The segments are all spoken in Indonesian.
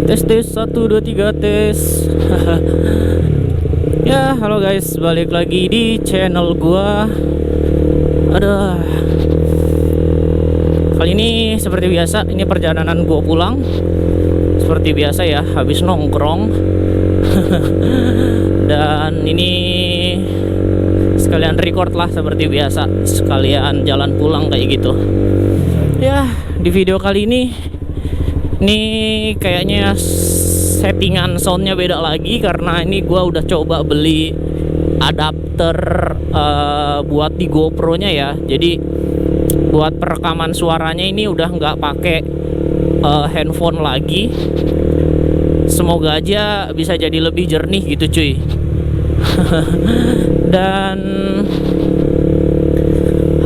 Tes tes 1 2 3 tes. Ya, halo guys, balik lagi di channel gua. Aduh. Kali ini seperti biasa, ini perjalanan gua pulang. Seperti biasa ya, habis nongkrong. Dan ini sekalian record lah seperti biasa, sekalian jalan pulang kayak gitu. Ya, di video kali ini kayaknya settingan soundnya beda lagi, karena ini gua udah coba beli adapter buat di GoPro nya ya. Jadi buat perekaman suaranya ini udah nggak pakai handphone lagi. Semoga aja bisa jadi lebih jernih gitu cuy. Dan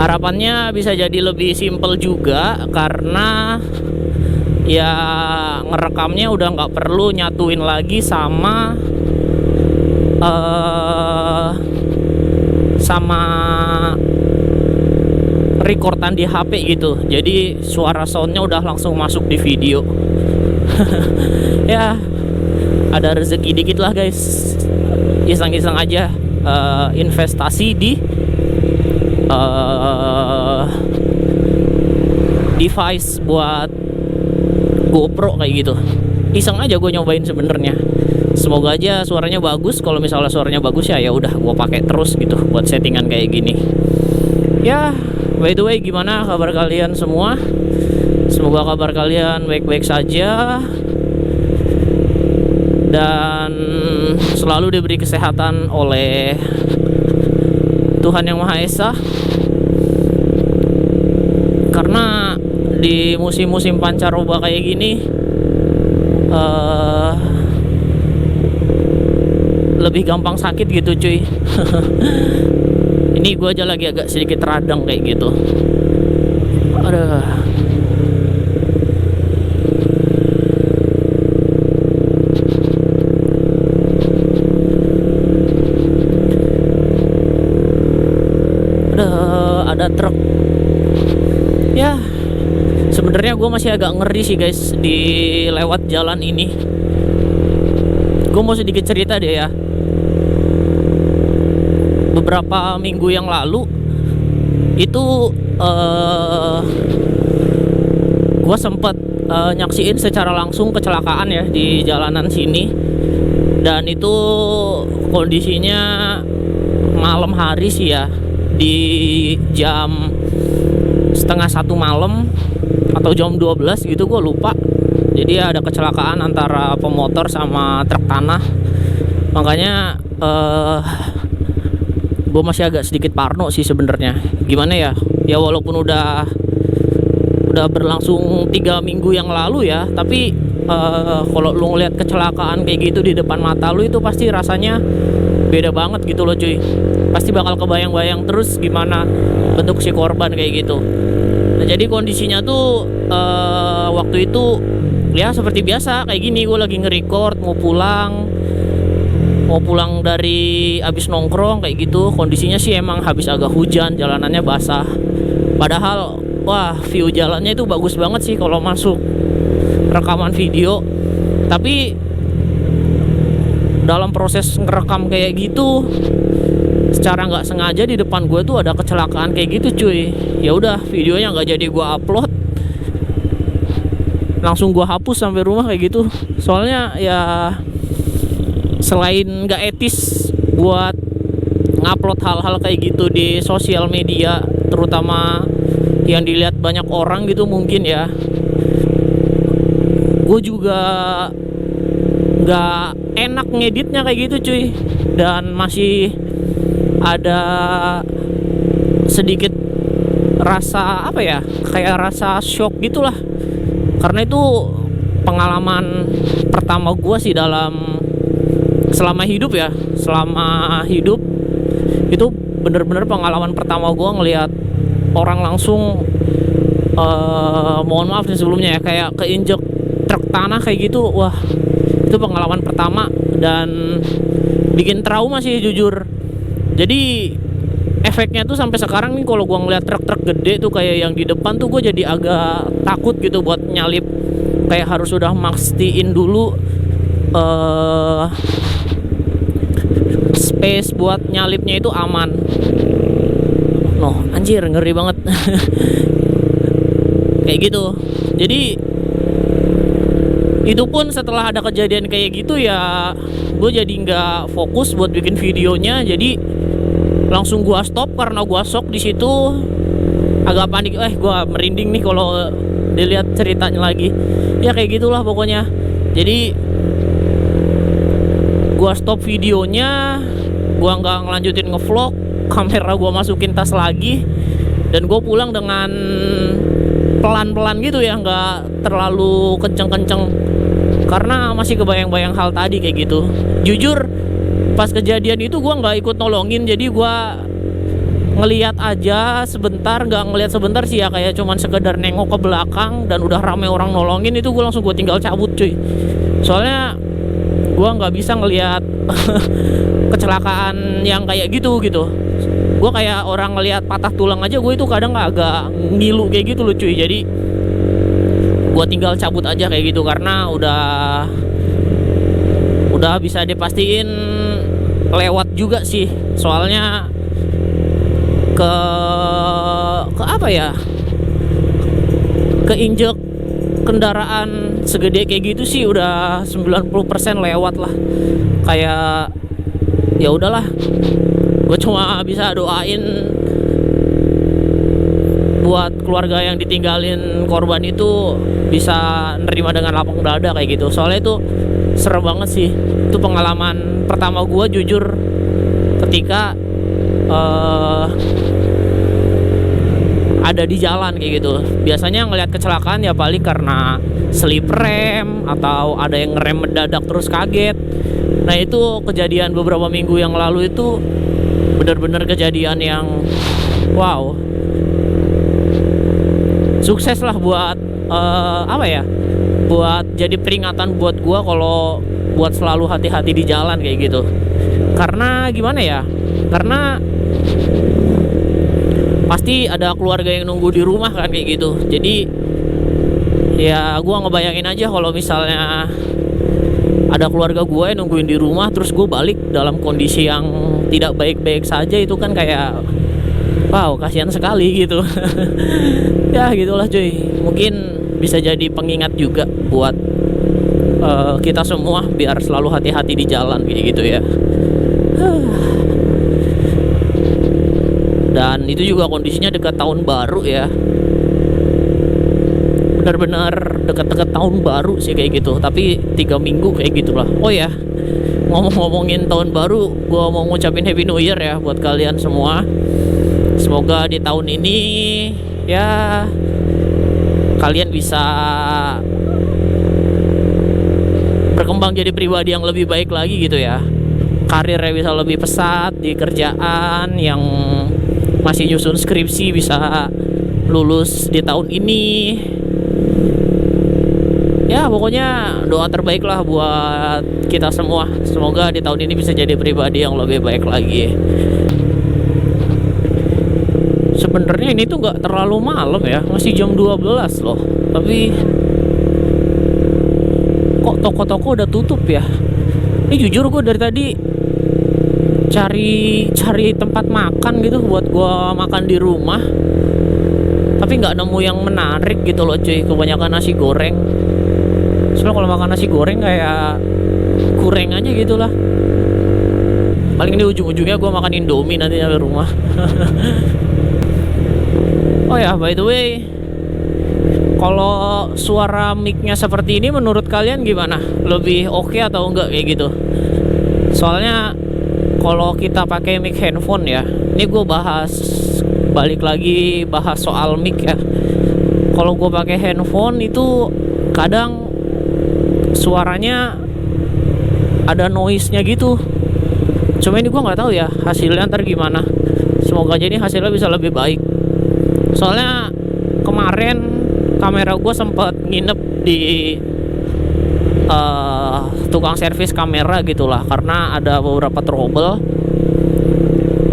harapannya bisa jadi lebih simple juga, karena ya ngerekamnya udah nggak perlu nyatuin lagi sama recordan di HP gitu. Jadi suara soundnya udah langsung masuk di video. Ya ada rezeki dikit lah guys, iseng-iseng aja investasi di device buat GoPro kayak gitu. Iseng aja gue nyobain sebenarnya. Semoga aja suaranya bagus. Kalau misalnya suaranya bagus ya udah gue pakai terus gitu buat settingan kayak gini. Ya, by the way, gimana kabar kalian semua? Semoga kabar kalian baik-baik saja dan selalu diberi kesehatan oleh Tuhan Yang Maha Esa. Karena di musim-musim pancaroba kayak gini lebih gampang sakit gitu cuy. Ini gue aja lagi agak sedikit radang kayak gitu. Aduh. Ada truk. Ya, sebenarnya gue masih agak ngeri sih guys di lewat jalan ini. Gue mau sedikit cerita deh ya. Beberapa minggu yang lalu itu gue sempet nyaksiin secara langsung kecelakaan ya di jalanan sini. Dan itu kondisinya malam hari sih ya, di jam setengah 1 malam atau jam 12 gitu, gue lupa. Jadi ada kecelakaan antara pemotor sama truk tanah. Makanya gue masih agak sedikit parno sih sebenarnya. Gimana ya? Ya walaupun udah berlangsung 3 minggu yang lalu ya, tapi kalau lu ngeliat kecelakaan kayak gitu di depan mata lu, itu pasti rasanya beda banget gitu loh cuy. Pasti bakal kebayang-bayang terus gimana bentuk si korban kayak gitu. Nah, jadi kondisinya tuh waktu itu ya seperti biasa kayak gini, gue lagi nge-record mau pulang dari abis nongkrong kayak gitu. Kondisinya sih emang habis agak hujan, jalanannya basah. Padahal wah, view jalannya itu bagus banget sih kalau masuk rekaman video. Tapi dalam proses ngerekam kayak gitu, secara nggak sengaja di depan gue tuh ada kecelakaan kayak gitu cuy. Ya udah, videonya nggak jadi gue upload, langsung gue hapus sampai rumah kayak gitu. Soalnya ya selain nggak etis buat ngupload hal-hal kayak gitu di sosial media, terutama yang dilihat banyak orang gitu mungkin ya, gue juga nggak enak ngeditnya kayak gitu cuy. Dan masih ada sedikit rasa apa ya, kayak rasa shock gitulah, karena itu pengalaman pertama gue sih selama hidup ya. Selama hidup itu bener-bener pengalaman pertama gue ngelihat orang langsung mohon maaf nih sebelumnya ya, kayak keinjek truk tanah kayak gitu. Wah, itu pengalaman pertama dan bikin trauma sih jujur. Jadi efeknya tuh sampai sekarang nih, kalau gua ngeliat truk-truk gede tuh kayak yang di depan tuh, gue jadi agak takut gitu buat nyalip kayak harus udah mastiin dulu space buat nyalipnya itu aman. Noh, anjir ngeri banget. Kayak gitu. Jadi itu pun setelah ada kejadian kayak gitu ya, gue jadi nggak fokus buat bikin videonya. Jadi langsung gue stop karena gue shock di situ, agak panik. Gue merinding nih kalau dilihat ceritanya lagi. Ya kayak gitulah pokoknya. Jadi gue stop videonya, gue nggak ngelanjutin ngevlog, kamera gue masukin tas lagi, dan gue pulang dengan pelan-pelan gitu ya, nggak terlalu kenceng-kenceng karena masih kebayang-bayang hal tadi kayak gitu. Jujur pas kejadian itu gue nggak ikut nolongin, jadi gue ngeliat aja sebentar, nggak ngeliat sebentar sih ya, kayak cuman sekedar nengok ke belakang dan udah rame orang nolongin, itu gue langsung gue tinggal cabut cuy. Soalnya gue nggak bisa ngeliat kecelakaan yang kayak gitu. Gue kayak orang ngelihat patah tulang aja, gue itu kadang agak ngilu kayak gitu loh cuy. Jadi gue tinggal cabut aja kayak gitu karena udah bisa dipastiin lewat juga sih. Soalnya ke apa ya, keinjek kendaraan segede kayak gitu sih udah 90% lewat lah. Kayak ya udahlah, gue cuma bisa doain buat keluarga yang ditinggalin korban itu bisa nerima dengan lapang dada kayak gitu. Soalnya itu serem banget sih. Itu pengalaman pertama gue jujur ketika ada di jalan kayak gitu. Biasanya ngelihat kecelakaan ya paling karena slip rem atau ada yang ngerem mendadak terus kaget. Nah itu kejadian beberapa minggu yang lalu itu benar-benar kejadian yang wow. Sukses lah buat apa ya, buat jadi peringatan buat gua kalau buat selalu hati-hati di jalan kayak gitu. Karena gimana ya, karena pasti ada keluarga yang nunggu di rumah kan kayak gitu. Jadi ya gua ngebayangin aja kalau misalnya ada keluarga gue yang nungguin di rumah, terus gue balik dalam kondisi yang tidak baik-baik saja, itu kan kayak wow, kasihan sekali gitu. Ya gitulah cuy. Mungkin bisa jadi pengingat juga buat kita semua biar selalu hati-hati di jalan kayak gitu ya. Dan itu juga kondisinya dekat tahun baru ya, benar-benar dekat-dekat tahun baru sih kayak gitu. Tapi 3 minggu kayak gitulah. Oh ya, ngomong-ngomongin tahun baru, gue mau ngucapin Happy New Year ya buat kalian semua. Semoga di tahun ini ya kalian bisa berkembang jadi pribadi yang lebih baik lagi gitu ya. Karirnya bisa lebih pesat di kerjaan, yang masih nyusun skripsi bisa lulus di tahun ini. Ya pokoknya doa terbaik lah buat kita semua. Semoga di tahun ini bisa jadi pribadi yang lebih baik lagi. Sebenarnya ini tuh nggak terlalu malam ya, masih jam 12 loh. Tapi kok toko-toko udah tutup ya. Ini jujur gue dari tadi cari tempat makan gitu buat gue makan di rumah, tapi nggak nemu yang menarik gitu loh cuy. Kebanyakan nasi goreng. Soalnya kalau makan nasi goreng kayak kurang aja gitu lah. Paling di ujung-ujungnya gue makan Indomie nanti di rumah. Oh ya, by the way, kalau suara mic-nya seperti ini menurut kalian gimana? Lebih oke atau enggak kayak gitu? Soalnya kalau kita pakai mic handphone ya, ini gue balik lagi bahas soal mic ya. Kalau gue pakai handphone itu kadang suaranya ada noise-nya gitu. Cuma ini gue nggak tahu ya hasilnya ntar gimana. Semoga jadi hasilnya bisa lebih baik. Soalnya kemarin kamera gue sempat nginep di tukang servis kamera gitulah, karena ada beberapa trouble.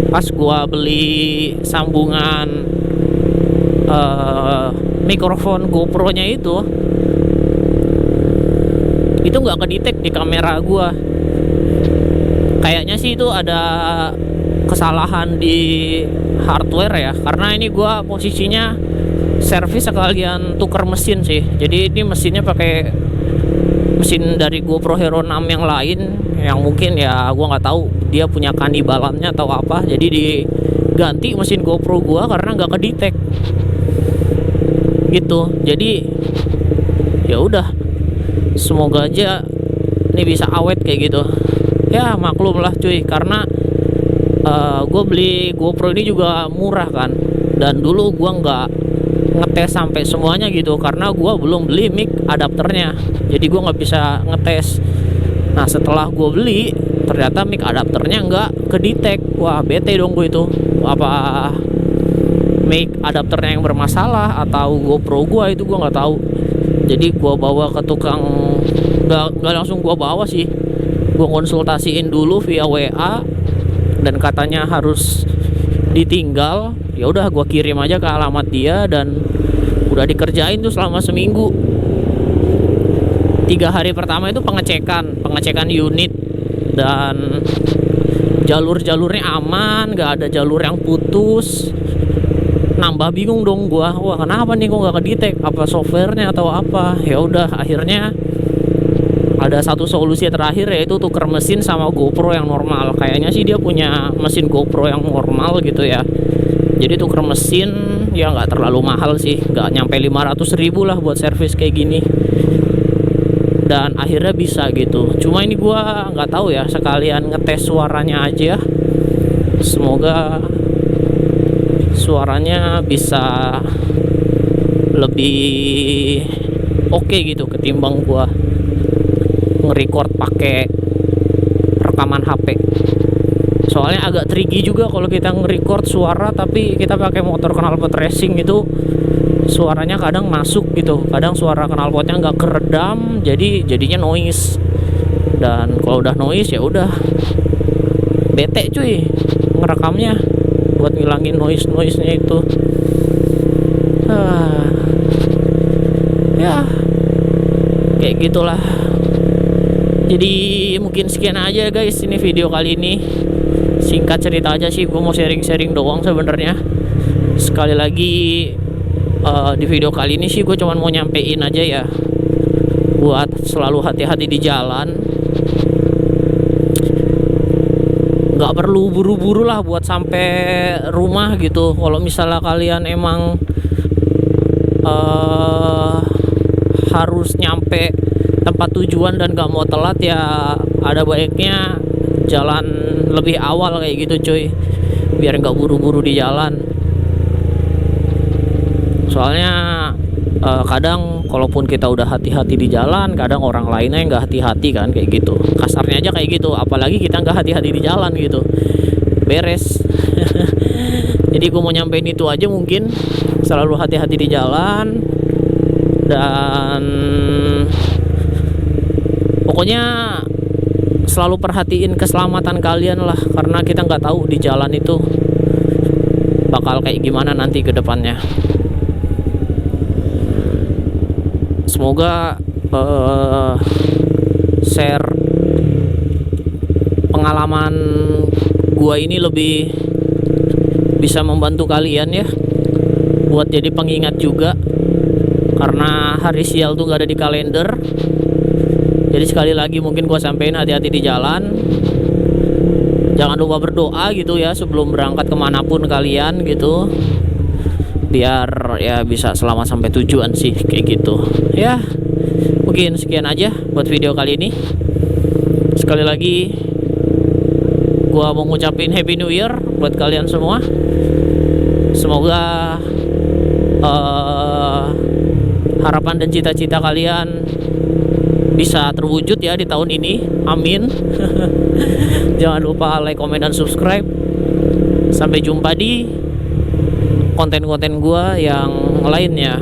Pas gue beli sambungan mikrofon GoPro-nya itu, itu nggak kedetek di kamera gua. Kayaknya sih itu ada kesalahan di hardware ya, karena ini gua posisinya servis sekalian tuker mesin sih. Jadi ini mesinnya pakai mesin dari GoPro Hero 6 yang lain, yang mungkin ya gua nggak tahu dia punya kanibalannya atau apa. Jadi diganti mesin GoPro gua karena nggak kedetek gitu. Jadi ya udah, semoga aja ini bisa awet kayak gitu. Ya maklum lah cuy, karena gue beli GoPro ini juga murah kan, dan dulu gue nggak ngetes sampai semuanya gitu karena gue belum beli mic adapternya, jadi gue nggak bisa ngetes. Nah setelah gue beli ternyata mic adapternya nggak kedetek. Wah bete dong gue itu, apa mic adapternya yang bermasalah atau GoPro gue itu gue nggak tahu. Jadi gue bawa ke tukang, nggak langsung gue bawa sih, gue konsultasiin dulu via WA dan katanya harus ditinggal. Ya udah gue kirim aja ke alamat dia dan udah dikerjain tuh selama seminggu. 3 hari pertama itu pengecekan unit, dan jalur-jalurnya aman, nggak ada jalur yang putus. Nambah bingung dong gua, wah kenapa nih kok nggak kedetek, apa softwarenya atau apa. Ya udah akhirnya ada satu solusi terakhir, yaitu tuker mesin sama GoPro yang normal. Kayaknya sih dia punya mesin GoPro yang normal gitu ya. Jadi tuker mesin ya nggak terlalu mahal sih, nggak nyampe 500.000 lah buat servis kayak gini. Dan akhirnya bisa gitu. Cuma ini gua nggak tahu ya, sekalian ngetes suaranya aja. Semoga suaranya bisa lebih oke gitu ketimbang gua nge-record pakai rekaman HP. Soalnya agak tricky juga kalau kita nge-record suara tapi kita pakai motor knalpot racing itu, suaranya kadang masuk gitu, kadang suara knalpotnya nggak keredam, jadinya noise. Dan kalau udah noise ya udah bete cuy ngerekamnya, buat ngilangin noise-nya itu. Ya kayak gitulah. Jadi mungkin sekian aja guys ini video kali ini. Singkat cerita aja sih, gue mau sharing-sharing doang sebenarnya. Sekali lagi di video kali ini sih gue cuman mau nyampein aja ya, buat selalu hati-hati di jalan. Gak perlu buru-buru lah buat sampai rumah gitu. Kalau misalnya kalian emang harus nyampe tempat tujuan dan gak mau telat, ya ada baiknya jalan lebih awal kayak gitu cuy, biar gak buru-buru di jalan. Soalnya kadang kalaupun kita udah hati-hati di jalan, kadang orang lainnya yang gak hati-hati kan, kayak gitu. Kasarnya aja kayak gitu, apalagi kita gak hati-hati di jalan gitu, beres. Jadi gue mau nyampein itu aja mungkin. Selalu hati-hati di jalan, dan pokoknya selalu perhatiin keselamatan kalian lah, karena kita nggak tahu di jalan itu bakal kayak gimana nanti ke depannya. Semoga share pengalaman gua ini lebih bisa membantu kalian ya, buat jadi pengingat juga, karena hari sial tuh gak ada di kalender. Jadi sekali lagi mungkin gua sampein hati-hati di jalan. Jangan lupa berdoa gitu ya sebelum berangkat kemanapun kalian gitu, biar ya bisa selamat sampai tujuan sih, kayak gitu ya. Mungkin sekian aja buat video kali ini. Sekali lagi gua mau ngucapin Happy New Year buat kalian semua. Semoga harapan dan cita-cita kalian bisa terwujud ya di tahun ini, amin. Jangan lupa like, comment, dan subscribe. Sampai jumpa di konten-konten gua yang lainnya.